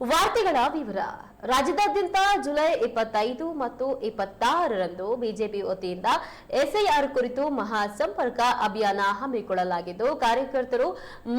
ವಾರ್ತೆಗಳ ವಿವರ. ರಾಜ್ಯದಾದ್ಯಂತ ಜುಲೈ 25 ಮತ್ತು 26ರಂದು ಬಿಜೆಪಿ ವತಿಯಿಂದ ಎಸ್ಐಆರ್ ಕುರಿತು ಮಹಾ ಸಂಪರ್ಕ ಅಭಿಯಾನ ಹಮ್ಮಿಕೊಳ್ಳಲಾಗಿದ್ದು, ಕಾರ್ಯಕರ್ತರು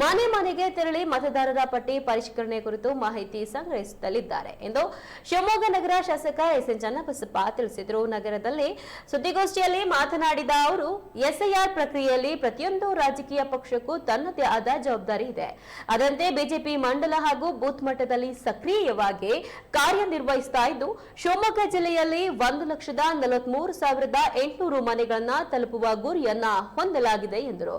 ಮನೆ ಮನೆಗೆ ತೆರಳಿ ಮತದಾರರ ಪಟ್ಟಿ ಪರಿಷ್ಕರಣೆ ಕುರಿತು ಮಾಹಿತಿ ಸಂಗ್ರಹಿಸಲಿದ್ದಾರೆ ಎಂದು ಶಿವಮೊಗ್ಗ ನಗರ ಶಾಸಕ ಎಸ್ಎನ್ ಚನ್ನಬಸಪ್ಪ ತಿಳಿಸಿದರು. ನಗರದಲ್ಲಿ ಸುದ್ದಿಗೋಷ್ಠಿಯಲ್ಲಿ ಮಾತನಾಡಿದ ಅವರು, ಎಸ್ಐಆರ್ ಪ್ರಕ್ರಿಯೆಯಲ್ಲಿ ಪ್ರತಿಯೊಂದು ರಾಜಕೀಯ ಪಕ್ಷಕ್ಕೂ ತನ್ನದೇ ಆದ ಜವಾಬ್ದಾರಿ ಇದೆ. ಅದರಂತೆ ಬಿಜೆಪಿ ಮಂಡಲ ಹಾಗೂ ಬೂತ್ ಮಟ್ಟದಲ್ಲಿ ಸಕ್ರಿಯವಾಗಿ ಕಾರ್ಯನಿರ್ವಹಿಸ್ತಾ ಇದ್ದು, ಶಿವಮೊಗ್ಗ ಜಿಲ್ಲೆಯಲ್ಲಿ 1,43,800 ಮನೆಗಳನ್ನ ತಲುಪುವ ಗುರಿಯನ್ನ ಹೊಂದಲಾಗಿದೆ ಎಂದರು.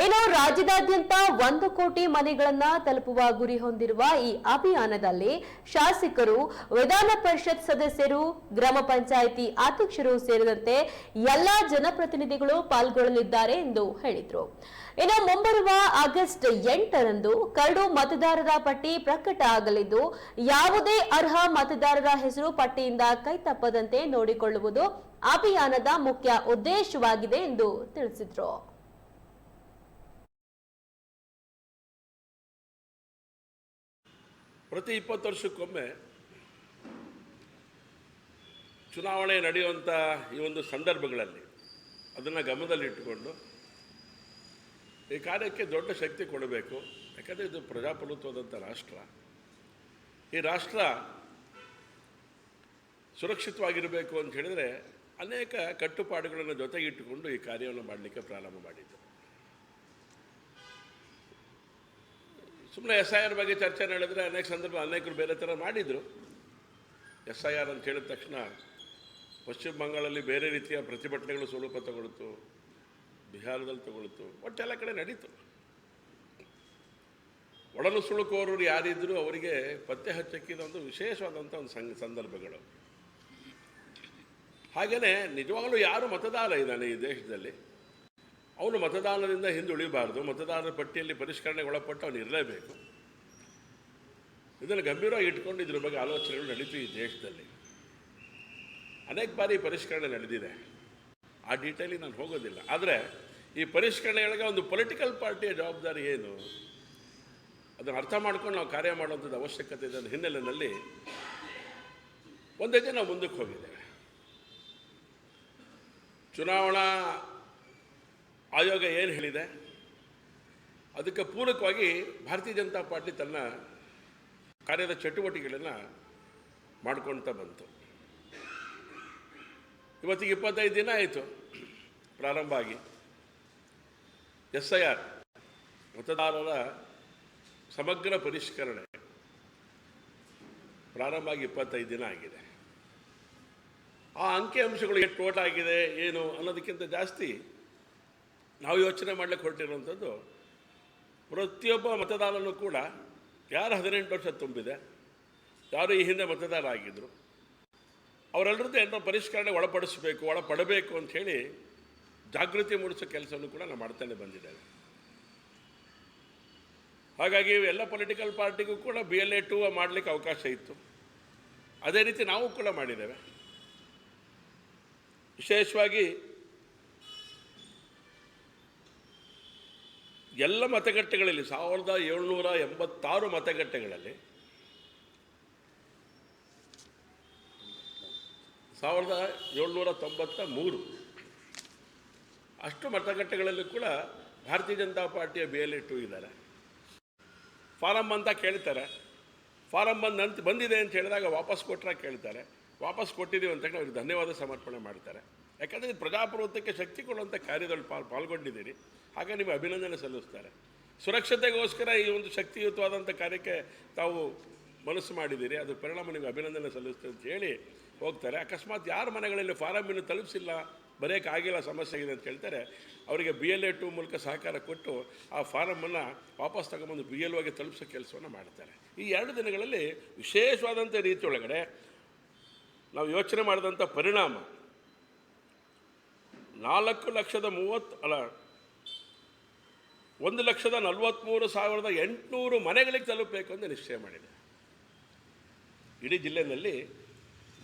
ಇನ್ನು ರಾಜ್ಯದಾದ್ಯಂತ 1 ಕೋಟಿ ಮನೆಗಳನ್ನ ತಲುಪುವ ಗುರಿ ಹೊಂದಿರುವ ಈ ಅಭಿಯಾನದಲ್ಲಿ ಶಾಸಕರು, ವಿಧಾನ ಪರಿಷತ್ ಸದಸ್ಯರು, ಗ್ರಾಮ ಪಂಚಾಯಿತಿ ಅಧ್ಯಕ್ಷರು ಸೇರಿದಂತೆ ಎಲ್ಲಾ ಜನಪ್ರತಿನಿಧಿಗಳು ಪಾಲ್ಗೊಳ್ಳಲಿದ್ದಾರೆ ಎಂದು ಹೇಳಿದರು. ಇನ್ನು ಮುಂಬರುವ ಆಗಸ್ಟ್ 8ರಂದು ಕರಡು ಮತದಾರರ ಪಟ್ಟಿ ಪ್ರಕಟ ಆಗಲಿದ್ದು, ಯಾವುದೇ ಅರ್ಹ ಮತದಾರರ ಹೆಸರು ಪಟ್ಟಿಯಿಂದ ಕೈತಪ್ಪದಂತೆ ನೋಡಿಕೊಳ್ಳುವುದು ಅಭಿಯಾನದ ಮುಖ್ಯ ಉದ್ದೇಶವಾಗಿದೆ ಎಂದು ತಿಳಿಸಿದರು. ಪ್ರತಿ 20 ವರ್ಷಕ್ಕೊಮ್ಮೆ ಚುನಾವಣೆ ನಡೆಯುವಂಥ ಈ ಒಂದು ಸಂದರ್ಭಗಳಲ್ಲಿ ಅದನ್ನು ಗಮನದಲ್ಲಿಟ್ಟುಕೊಂಡು ಈ ಕಾರ್ಯಕ್ಕೆ ದೊಡ್ಡ ಶಕ್ತಿ ಕೊಡಬೇಕು. ಯಾಕಂದರೆ ಇದು ಪ್ರಜಾಪ್ರಭುತ್ವದಂಥ ರಾಷ್ಟ್ರ. ಈ ರಾಷ್ಟ್ರ ಸುರಕ್ಷಿತವಾಗಿರಬೇಕು ಅಂತ ಹೇಳಿದರೆ ಅನೇಕ ಕಟ್ಟುಪಾಡುಗಳನ್ನು ಜೊತೆಗಿಟ್ಟುಕೊಂಡು ಈ ಕಾರ್ಯವನ್ನು ಮಾಡಲಿಕ್ಕೆ ಪ್ರಾರಂಭ ಮಾಡಿದ್ದು. ಸುಮ್ಮನೆ SIR ಬಗ್ಗೆ ಚರ್ಚೆ ನಡೆದರೆ ಅನೇಕ ಸಂದರ್ಭ ಅನೇಕರು ಬೇರೆ ಥರ ಮಾಡಿದರು. SIR ಅಂತ ಹೇಳಿದ ತಕ್ಷಣ ಪಶ್ಚಿಮ ಬಂಗಾಳಲ್ಲಿ ಬೇರೆ ರೀತಿಯ ಪ್ರತಿಭಟನೆಗಳು ಸ್ವರೂಪ ತಗೊಳ್ತು, ಬಿಹಾರದಲ್ಲಿ ತಗೊಳ್ತು, ಒಟ್ಟೆಲ್ಲ ಕಡೆ ನಡೀತು. ಒಳನುಸುಳುಕೋರರು ಯಾರಿದ್ದರೂ ಅವರಿಗೆ ಪತ್ತೆ ಹಚ್ಚಕ್ಕಿದ ಒಂದು ವಿಶೇಷವಾದಂಥ ಒಂದು ಸಂದರ್ಭಗಳು. ಹಾಗೆಯೇ ನಿಜವಾಗಲೂ ಯಾರು ಮತದಾರ ಇದ್ದಾನೆ ಈ ದೇಶದಲ್ಲಿ, ಅವನು ಮತದಾನದಿಂದ ಹಿಂದುಳಿಬಾರ್ದು. ಮತದಾರರ ಪಟ್ಟಿಯಲ್ಲಿ ಪರಿಷ್ಕರಣೆಗೆ ಒಳಪಟ್ಟು ಅವನು ಇರಲೇಬೇಕು. ಇದನ್ನು ಗಂಭೀರವಾಗಿ ಇಟ್ಕೊಂಡು ಇದ್ರ ಬಗ್ಗೆ ಆಲೋಚನೆಗಳು ನಡೀತು ಈ ದೇಶದಲ್ಲಿ. ಅನೇಕ ಬಾರಿ ಪರಿಷ್ಕರಣೆ ನಡೆದಿದೆ, ಆ ಡೀಟೇಲಿಗೆ ನಾನು ಹೋಗೋದಿಲ್ಲ. ಆದರೆ ಈ ಪರಿಷ್ಕರಣೆಗಳಿಗೆ ಒಂದು ಪೊಲಿಟಿಕಲ್ ಪಾರ್ಟಿಯ ಜವಾಬ್ದಾರಿ ಏನು, ಅದನ್ನು ಅರ್ಥ ಮಾಡ್ಕೊಂಡು ನಾವು ಕಾರ್ಯ ಮಾಡುವಂಥದ್ದು ಅವಶ್ಯಕತೆ ಇದೆ. ಅದರ ಹಿನ್ನೆಲೆಯಲ್ಲಿ ಒಂದು ಹೆಜ್ಜೆ ನಾವು ಮುಂದಕ್ಕೆ ಹೋಗಿದ್ದೇವೆ. ಚುನಾವಣಾ ಆಯೋಗ ಏನು ಹೇಳಿದೆ ಅದಕ್ಕೆ ಪೂರಕವಾಗಿ ಭಾರತೀಯ ಜನತಾ ಪಾರ್ಟಿ ತನ್ನ ಕಾರ್ಯದ ಚಟುವಟಿಕೆಗಳನ್ನು ಮಾಡ್ಕೊಳ್ತಾ ಬಂತು. ಇವತ್ತಿಗೆ 25 ದಿನ ಆಯಿತು ಪ್ರಾರಂಭ ಆಗಿ. SIR ಮತದಾರರ ಸಮಗ್ರ ಪರಿಷ್ಕರಣೆ ಪ್ರಾರಂಭ ಆಗಿ 25 ದಿನ ಆಗಿದೆ. ಆ ಅಂಕಿಅಂಶಗಳು ಎಷ್ಟು ಓಟ್ ಆಗಿದೆ ಏನು ಅನ್ನೋದಕ್ಕಿಂತ ಜಾಸ್ತಿ ನಾವು ಯೋಚನೆ ಮಾಡಲಿಕ್ಕೆ ಹೊರಟಿರುವಂಥದ್ದು, ಪ್ರತಿಯೊಬ್ಬ ಮತದಾರನೂ ಕೂಡ ಯಾರು 18 ವರ್ಷ ತುಂಬಿದೆ, ಯಾರು ಈ ಹಿಂದೆ ಮತದಾರ ಆಗಿದ್ದರು, ಅವರೆಲ್ಲರದ್ದು ಏನೋ ಪರಿಷ್ಕರಣೆ ಒಳಪಡಬೇಕು ಅಂಥೇಳಿ ಜಾಗೃತಿ ಮೂಡಿಸೋ ಕೆಲಸವನ್ನು ಕೂಡ ನಾವು ಮಾಡ್ತಾನೆ ಬಂದಿದ್ದೇವೆ. ಹಾಗಾಗಿ ಎಲ್ಲ ಪೊಲಿಟಿಕಲ್ ಪಾರ್ಟಿಗೂ ಕೂಡ BLA 2 ಮಾಡಲಿಕ್ಕೆ ಅವಕಾಶ ಇತ್ತು. ಅದೇ ರೀತಿ ನಾವು ಕೂಡ ಮಾಡಿದ್ದೇವೆ. ವಿಶೇಷವಾಗಿ ಎಲ್ಲ ಮತಗಟ್ಟೆಗಳಲ್ಲಿ 1786 ಮತಗಟ್ಟೆಗಳಲ್ಲಿ 1793 ಅಷ್ಟು ಮತಗಟ್ಟೆಗಳಲ್ಲಿ ಕೂಡ ಭಾರತೀಯ ಜನತಾ ಪಾರ್ಟಿಯ BLA 2 ಇದ್ದಾರೆ. ಫಾರಮ್ ಅಂತ ಕೇಳ್ತಾರೆ. ಫಾರಮ್ ಬಂದಿದೆ ಅಂತ ಹೇಳಿದಾಗ ವಾಪಸ್ ಕೊಟ್ಟರೆ ಕೇಳ್ತಾರೆ. ವಾಪಸ್ ಕೊಟ್ಟಿದ್ದೀವಿ ಅಂತ ಅವ್ರಿಗೆ ಧನ್ಯವಾದ ಸಮರ್ಪಣೆ ಮಾಡ್ತಾರೆ. ಯಾಕಂದರೆ ಪ್ರಜಾಪ್ರಭುತ್ವಕ್ಕೆ ಶಕ್ತಿ ಕೊಡುವಂಥ ಕಾರ್ಯದಲ್ಲಿ ಪಾಲ್ಗೊಂಡಿದ್ದೀರಿ, ಹಾಗೆ ನಿಮಗೆ ಅಭಿನಂದನೆ ಸಲ್ಲಿಸ್ತಾರೆ. ಸುರಕ್ಷತೆಗೋಸ್ಕರ ಈ ಒಂದು ಶಕ್ತಿಯುತವಾದಂಥ ಕಾರ್ಯಕ್ಕೆ ತಾವು ಮನಸ್ಸು ಮಾಡಿದ್ದೀರಿ, ಅದು ಪರಿಣಾಮ ನಿಮಗೆ ಅಭಿನಂದನೆ ಸಲ್ಲಿಸ್ತೇವೆ ಅಂತ ಹೇಳಿ ಹೋಗ್ತಾರೆ. ಅಕಸ್ಮಾತ್ ಯಾರ ಮನೆಗಳಲ್ಲಿ ಫಾರಮ್ ಇನ್ನೂ ತಲುಪಿಸಿಲ್ಲ, ಬರೆಯೋಕ್ಕಾಗಿಲ್ಲ, ಸಮಸ್ಯೆ ಆಗಿದೆ ಅಂತ ಹೇಳ್ತಾರೆ, ಅವರಿಗೆ BLA 2 ಮೂಲಕ ಸಹಕಾರ ಕೊಟ್ಟು ಆ ಫಾರಮನ್ನು ವಾಪಸ್ ತಗೊಂಬಂದು BLOಗೆ ತಲುಪಿಸೋ ಕೆಲಸವನ್ನು ಮಾಡ್ತಾರೆ. ಈ 2 ದಿನಗಳಲ್ಲಿ ವಿಶೇಷವಾದಂಥ ರೀತಿಯೊಳಗಡೆ ನಾವು ಯೋಚನೆ ಮಾಡಿದಂಥ ಪರಿಣಾಮ 1,43,800 ಮನೆಗಳಿಗೆ ತಲುಪಬೇಕು ಅಂತ ನಿಶ್ಚಯ ಮಾಡಿದೆ. ಇಡೀ ಜಿಲ್ಲೆಯಲ್ಲಿ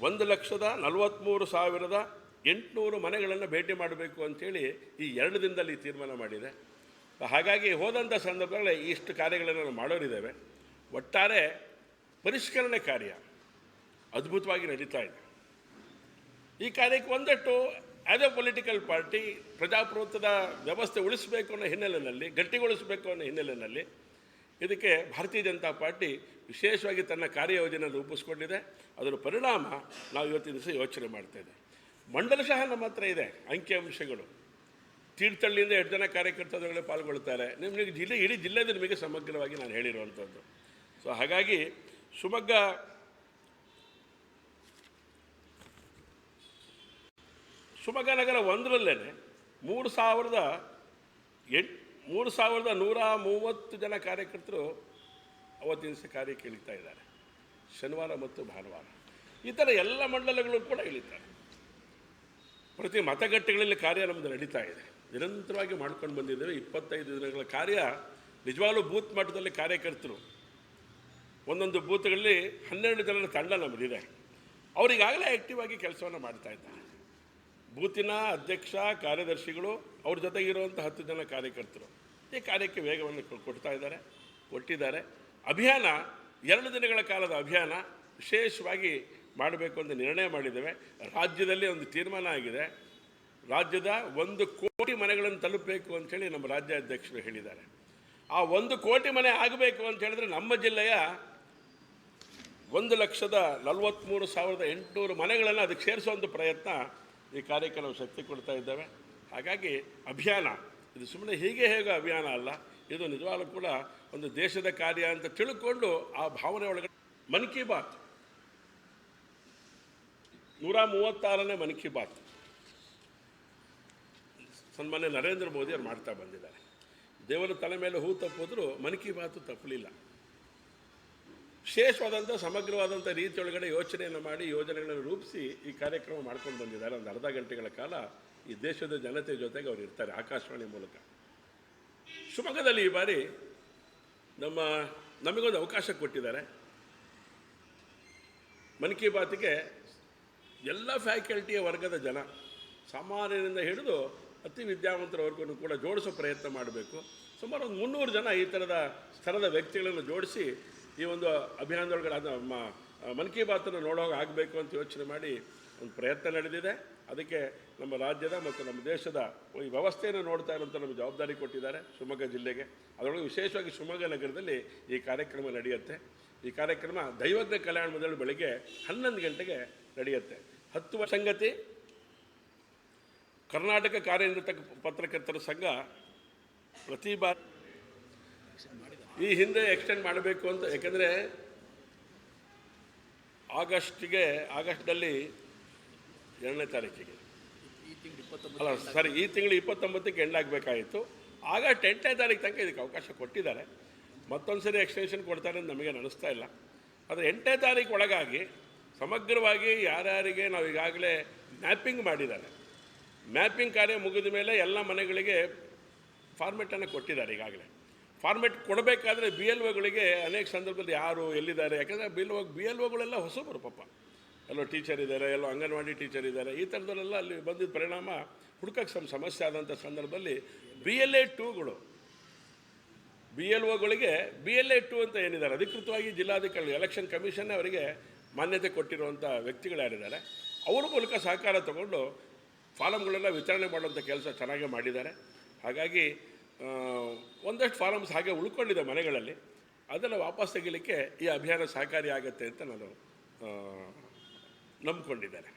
1,43,800 ಮನೆಗಳನ್ನು ಭೇಟಿ ಮಾಡಬೇಕು ಅಂಥೇಳಿ ಈ 2 ದಿನದಲ್ಲಿ ತೀರ್ಮಾನ ಮಾಡಿದೆ. ಹಾಗಾಗಿ ಹೋದಂಥ ಸಂದರ್ಭಗಳಲ್ಲಿ ಇಷ್ಟು ಕಾರ್ಯಗಳನ್ನು ನಾವು ಮಾಡೋರಿದ್ದೇವೆ. ಒಟ್ಟಾರೆ ಪರಿಷ್ಕರಣೆ ಕಾರ್ಯ ಅದ್ಭುತವಾಗಿ ನಡೀತಾ ಇದೆ. ಈ ಕಾರ್ಯಕ್ಕೆ ಒಂದಟ್ಟು ಆ್ಯಸ್ ಎ ಪೊಲಿಟಿಕಲ್ ಪಾರ್ಟಿ ಪ್ರಜಾಪ್ರಭುತ್ವದ ವ್ಯವಸ್ಥೆ ಉಳಿಸಬೇಕು ಅನ್ನೋ ಹಿನ್ನೆಲೆಯಲ್ಲಿ, ಗಟ್ಟಿಗೊಳಿಸಬೇಕು ಅನ್ನೋ ಹಿನ್ನೆಲೆಯಲ್ಲಿ ಇದಕ್ಕೆ ಭಾರತೀಯ ಜನತಾ ಪಾರ್ಟಿ ವಿಶೇಷವಾಗಿ ತನ್ನ ಕಾರ್ಯಯೋಜನೆ ರೂಪಿಸ್ಕೊಂಡಿದೆ. ಅದರ ಪರಿಣಾಮ ನಾವು ಇವತ್ತಿನ ದಿವಸ ಯೋಚನೆ ಮಾಡ್ತಾಯಿದ್ದೇವೆ. ಮಂಡಲಶಃ ನಮ್ಮ ಹತ್ರ ಇದೆ ಅಂಕಿಅಂಶಗಳು. ತೀರ್ಥಹಳ್ಳಿಯಿಂದ 8 ಜನ ಕಾರ್ಯಕರ್ತರುಗಳೇ ಪಾಲ್ಗೊಳ್ತಾರೆ. ನಿಮಗೆ ಇಡೀ ಜಿಲ್ಲೆದು ನಿಮಗೆ ಸಮಗ್ರವಾಗಿ ನಾನು ಹೇಳಿರುವಂಥದ್ದು. ಸೊ ಹಾಗಾಗಿ ಶಿವಮೊಗ್ಗ ನಗರ 1ರಲ್ಲೇ 3,130 ಜನ ಕಾರ್ಯಕರ್ತರು ಅವತ್ತಿನ ದಿವಸ ಕಾರ್ಯಕ್ಕೆ ಇಳಿತಾ ಇದ್ದಾರೆ, ಶನಿವಾರ ಮತ್ತು ಭಾನುವಾರ. ಈ ಥರ ಎಲ್ಲ ಮಂಡಲಗಳು ಕೂಡ ಇಳಿತಾರೆ. ಪ್ರತಿ ಮತಗಟ್ಟೆಗಳಲ್ಲಿ ಕಾರ್ಯ ನಮ್ಮದು ನಡೀತಾ ಇದೆ, ನಿರಂತರವಾಗಿ ಮಾಡ್ಕೊಂಡು ಬಂದಿದ್ದೇವೆ. 25 ದಿನಗಳ ಕಾರ್ಯ ನಿಜವಾಗ್ಲೂ ಬೂತ್ ಮಟ್ಟದಲ್ಲಿ ಕಾರ್ಯಕರ್ತರು ಒಂದೊಂದು ಬೂತ್ಗಳಲ್ಲಿ 12 ಜನರ ತಂಡ ನಮ್ಮದಿದೆ. ಅವರಿಗಾಗಲೇ ಆ್ಯಕ್ಟಿವ್ ಆಗಿ ಕೆಲಸವನ್ನು ಮಾಡ್ತಾ ಇದ್ದಾರೆ. ಬೂತಿನ ಅಧ್ಯಕ್ಷ, ಕಾರ್ಯದರ್ಶಿಗಳು, ಅವ್ರ ಜೊತೆಗಿರುವಂಥ 10 ಜನ ಕಾರ್ಯಕರ್ತರು ಈ ಕಾರ್ಯಕ್ಕೆ ವೇಗವನ್ನು ಕೊಟ್ಟಿದ್ದಾರೆ. ಅಭಿಯಾನ 2 ದಿನಗಳ ಕಾಲದ ಅಭಿಯಾನ ವಿಶೇಷವಾಗಿ ಮಾಡಬೇಕು ಅಂತ ನಿರ್ಣಯ ಮಾಡಿದ್ದೇವೆ. ರಾಜ್ಯದಲ್ಲಿ ಒಂದು ತೀರ್ಮಾನ ಆಗಿದೆ. ರಾಜ್ಯದ 1 ಕೋಟಿ ಮನೆಗಳನ್ನು ತಲುಪಬೇಕು ಅಂಥೇಳಿ ನಮ್ಮ ರಾಜ್ಯಾಧ್ಯಕ್ಷರು ಹೇಳಿದ್ದಾರೆ. ಆ 1 ಕೋಟಿ ಮನೆ ಆಗಬೇಕು ಅಂತ ಹೇಳಿದ್ರೆ ನಮ್ಮ ಜಿಲ್ಲೆಯ 1,43,800 ಮನೆಗಳನ್ನು ಅದಕ್ಕೆ ಸೇರಿಸುವಂಥ ಪ್ರಯತ್ನ ಈ ಕಾರ್ಯಕ್ಕೆ ನಾವು ಶಕ್ತಿ ಕೊಡ್ತಾ ಇದ್ದೇವೆ. ಹಾಗಾಗಿ ಅಭಿಯಾನ ಇದು ಸುಮ್ಮನೆ ಹೇಗೆ ಅಭಿಯಾನ ಅಲ್ಲ, ಇದು ನಿಜವಾಗ್ಲೂ ಕೂಡ ಒಂದು ದೇಶದ ಕಾರ್ಯ ಅಂತ ತಿಳ್ಕೊಂಡು ಆ ಭಾವನೆ ಒಳಗಡೆ ಮನ್ ಕಿ ಬಾತ್ 136ನೇ ಮನ್ ಕಿ ಬಾತ್ ಸನ್ಮಾನ್ಯ ನರೇಂದ್ರ ಮೋದಿ ಅವರು ಮಾಡ್ತಾ ಬಂದಿದ್ದಾರೆ. ದೇವರ ತಲೆ ಮೇಲೆ ಹೂ ತಪ್ಪಿದ್ರು ಮನ್ ಕಿ ಬಾತು ತಪ್ಪಲಿಲ್ಲ. ವಿಶೇಷವಾದಂಥ ಸಮಗ್ರವಾದಂಥ ರೀತಿಯೊಳಗಡೆ ಯೋಚನೆಯನ್ನು ಮಾಡಿ ಯೋಜನೆಗಳನ್ನು ರೂಪಿಸಿ ಈ ಕಾರ್ಯಕ್ರಮ ಮಾಡ್ಕೊಂಡು ಬಂದಿದ್ದಾರೆ. ಒಂದು ಅರ್ಧ ಗಂಟೆಗಳ ಕಾಲ ಈ ದೇಶದ ಜನತೆ ಜೊತೆಗೆ ಅವರು ಇರ್ತಾರೆ ಆಕಾಶವಾಣಿ ಮೂಲಕ. ಶಿವಮೊಗ್ಗದಲ್ಲಿ ಈ ಬಾರಿ ನಮಗೊಂದು ಅವಕಾಶ ಕೊಟ್ಟಿದ್ದಾರೆ. ಮನ್ ಕಿ ಬಾತಿಗೆ ಎಲ್ಲ ಫ್ಯಾಕಲ್ಟಿಯ ವರ್ಗದ ಜನ, ಸಾಮಾನ್ಯರಿಂದ ಹಿಡಿದು ಅತಿ ವಿದ್ಯಾವಂತರವರೆಗೂ ಕೂಡ ಜೋಡಿಸೋ ಪ್ರಯತ್ನ ಮಾಡಬೇಕು. ಸುಮಾರು ಒಂದು 300 ಜನ ಈ ಥರದ ಸ್ಥಳದ ವ್ಯಕ್ತಿಗಳನ್ನು ಜೋಡಿಸಿ ಈ ಒಂದು ಅಭಿಯಾನದೊಳಗಡೆ ಮನ್ ಕಿ ಬಾತನ್ನು ನೋಡೋಕೆ ಆಗಬೇಕು ಅಂತ ಯೋಚನೆ ಮಾಡಿ ಒಂದು ಪ್ರಯತ್ನ ನಡೆದಿದೆ. ಅದಕ್ಕೆ ನಮ್ಮ ರಾಜ್ಯದ ಮತ್ತು ನಮ್ಮ ದೇಶದ ಈ ವ್ಯವಸ್ಥೆಯನ್ನು ನೋಡ್ತಾ ಇರೋಂಥ ನಮಗೆ ಜವಾಬ್ದಾರಿ ಕೊಟ್ಟಿದ್ದಾರೆ ಶಿವಮೊಗ್ಗ ಜಿಲ್ಲೆಗೆ. ಅದರೊಳಗೆ ವಿಶೇಷವಾಗಿ ಶಿವಮೊಗ್ಗ ನಗರದಲ್ಲಿ ಈ ಕಾರ್ಯಕ್ರಮ ನಡೆಯುತ್ತೆ. ಈ ಕಾರ್ಯಕ್ರಮ ದೈವಜ್ಞ ಕಲ್ಯಾಣ ಮಂಡಳಿ ಬೆಳಗ್ಗೆ 11 ಗಂಟೆಗೆ ನಡೆಯುತ್ತೆ. 10 ವರ್ಷ ಸಂಗತಿ ಕರ್ನಾಟಕ ಕಾರ್ಯನಿರತ ಪತ್ರಕರ್ತರ ಸಂಘ ಪ್ರತಿ ಬಾರಿ ಈ ಹಿಂದೆ ಎಕ್ಸ್ಟೆಂಡ್ ಮಾಡಬೇಕು ಅಂತ, ಯಾಕೆಂದರೆ ಆಗಸ್ಟ್ನಲ್ಲಿ 2ನೇ ತಾರೀಕಿಗೆ ಈ ತಿಂಗಳು 29ಕ್ಕೆ ಎಂಡ್ ಆಗಬೇಕಾಯಿತು. ಆಗಸ್ಟ್ 8ನೇ ತಾರೀಕು ತನಕ ಇದಕ್ಕೆ ಅವಕಾಶ ಕೊಟ್ಟಿದ್ದಾರೆ. ಮತ್ತೊಂದು ಸರಿ ಎಕ್ಸ್ಟೆನ್ಷನ್ ಕೊಡ್ತಾರೆ ಅಂತ ನಮಗೆ ಅನಿಸ್ತಾ ಇಲ್ಲ. ಆದರೆ 8ನೇ ತಾರೀಕು ಒಳಗಾಗಿ ಸಮಗ್ರವಾಗಿ ಯಾರ್ಯಾರಿಗೆ ನಾವು ಈಗಾಗಲೇ ಮ್ಯಾಪಿಂಗ್ ಮಾಡಿದ್ದಾರೆ. ಮ್ಯಾಪಿಂಗ್ ಕಾರ್ಯ ಮುಗಿದ ಮೇಲೆ ಎಲ್ಲ ಮನೆಗಳಿಗೆ ಫಾರ್ಮೆಟನ್ನು ಕೊಟ್ಟಿದ್ದಾರೆ. ಈಗಾಗಲೇ ಫಾರ್ಮೆಟ್ ಕೊಡಬೇಕಾದ್ರೆ BLOಗಳಿಗೆ ಅನೇಕ ಸಂದರ್ಭದಲ್ಲಿ ಯಾರು ಎಲ್ಲಿದ್ದಾರೆ, ಯಾಕಂದರೆ BLOಗಳೆಲ್ಲ ಹೊಸಬರು ಪಾಪ, ಎಲ್ಲೋ ಟೀಚರ್ ಇದ್ದಾರೆ, ಎಲ್ಲೋ ಅಂಗನವಾಡಿ ಟೀಚರ್ ಇದ್ದಾರೆ. ಈ ಥರದಲ್ಲೆಲ್ಲ ಅಲ್ಲಿ ಬಂದಿದ್ದ ಪರಿಣಾಮ ಹುಡುಕಕ್ಕೆ ಸಮಸ್ಯೆ ಆದಂಥ ಸಂದರ್ಭದಲ್ಲಿ BLOಗಳಿಗೆ BLA 2 ಅಂತ ಏನಿದ್ದಾರೆ ಅಧಿಕೃತವಾಗಿ ಜಿಲ್ಲಾಧಿಕಾರಿ ಎಲೆಕ್ಷನ್ ಕಮಿಷನ್ ಅವರಿಗೆ ಮಾನ್ಯತೆ ಕೊಟ್ಟಿರುವಂಥ ವ್ಯಕ್ತಿಗಳು ಯಾರಿದ್ದಾರೆ ಅವ್ರ ಮೂಲಕ ಸಹಕಾರ ತಗೊಂಡು ಫಾರಮ್ಗಳೆಲ್ಲ ವಿತರಣೆ ಮಾಡುವಂಥ ಕೆಲಸ ಚೆನ್ನಾಗೇ ಮಾಡಿದ್ದಾರೆ. ಹಾಗಾಗಿ ಒಂದಷ್ಟು ಫಾರಮ್ಸ್ ಹಾಗೆ ಉಳ್ಕೊಂಡಿದೆ ಮನೆಗಳಲ್ಲಿ. ಅದನ್ನು ವಾಪಸ್ ತೆಗಿಲಿಕ್ಕೆ ಈ ಅಭಿಯಾನ ಸಹಕಾರಿ ಆಗುತ್ತೆ ಅಂತ ನಾನು ನಂಬಿಕೊಂಡಿದ್ದೇನೆ.